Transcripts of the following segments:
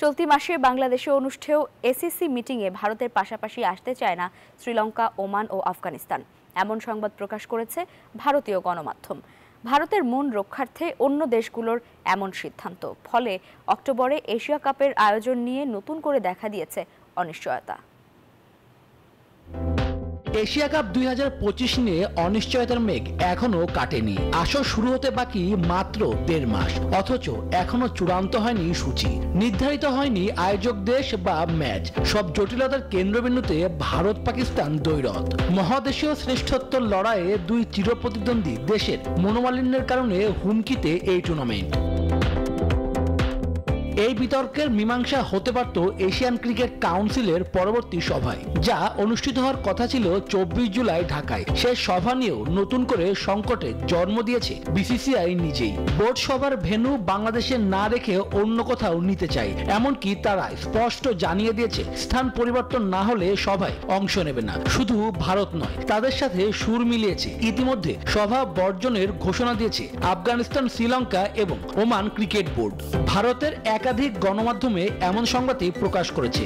চলতি মাসে বাংলাদেশে অনুষ্ঠেয় এসিসি মিটিংয়ে ভারতের পাশাপাশি আসতে চায় না শ্রীলঙ্কা, ওমান ও আফগানিস্তান। এমন সংবাদ প্রকাশ করেছে ভারতীয় গণমাধ্যম। ভারতের মন রক্ষার্থে অন্য দেশগুলোর এমন সিদ্ধান্ত, ফলে অক্টোবরে এশিয়া কাপের আয়োজন নিয়ে নতুন করে দেখা দিয়েছে অনিশ্চয়তা। এশিয়া কাপ 2025 নিয়ে অনিশ্চয়তার মেঘ এখনো কাটেনি। আসর শুরু হতে বাকি মাত্র 1.5 মাস, অথচ এখনো চূড়ান্ত হয়নি সূচি, নির্ধারিত হয়নি আয়োজক দেশ বা ম্যাচ। সব জটিলতার কেন্দ্রবিন্দুতে ভারত পাকিস্তান দ্বৈরথ। মহাদেশীয় শ্রেষ্ঠত্বর লড়াইয়ে দুই চিরপ্রতিদ্বন্দ্বী দেশের মনোমালিন্যের কারণে হুমকিতে এই টুর্নামেন্ট। এই বিতর্কের মীমাংসা হতে পারত এশিয়ান ক্রিকেট কাউন্সিলের পরবর্তী সভায়, যা অনুষ্ঠিত হওয়ার কথা ছিল 24 জুলাই ঢাকায়। সে সভা নিয়েও নতুন করে সংকটে জন্ম দিয়েছে বিসিসিআই নিজেই। বোর্ড সভার ভেন্যু বাংলাদেশে না রেখে অন্য কোথাও নিতে চায়, এমনকি তারা স্পষ্ট জানিয়ে দিয়েছে স্থান পরিবর্তন না হলে সভায় অংশ নেবে না। শুধু ভারত নয়, তাদের সাথে সুর মিলিয়েছে। ইতিমধ্যে সভা বর্জনের ঘোষণা দিয়েছে আফগানিস্তান, শ্রীলঙ্কা এবং ওমান ক্রিকেট বোর্ড। ভারতের একাধিক গণমাধ্যমে এমন সংবাদই প্রকাশ করেছে।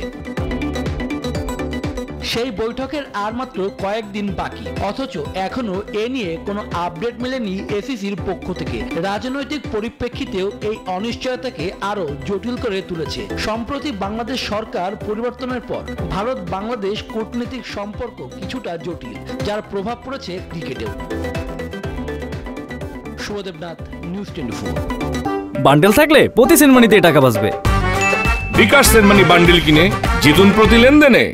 সেই বৈঠকের আর মাত্র কয়েকদিন বাকি, অথচ এখনো এ নিয়ে কোনো আপডেট মেলেনি এসিসির পক্ষ থেকে। রাজনৈতিক পরিপ্রেক্ষিতেও এই অনিশ্চয়তাকে আরো জটিল করে তুলেছে। সম্প্রতি বাংলাদেশ সরকার পরিবর্তনের পর ভারত বাংলাদেশ কূটনৈতিক সম্পর্ক কিছুটা জটিল, যার প্রভাব পড়েছে ক্রিকেটেও। শুভদেব নাথ, নিউজ 24। বান্ডেল থাকলে প্রতি সেনমানিতে টাকা বাঁচবে। বিকাশ সেনমানি বান্ডেল কিনে জিতুন প্রতি লেনদেনে।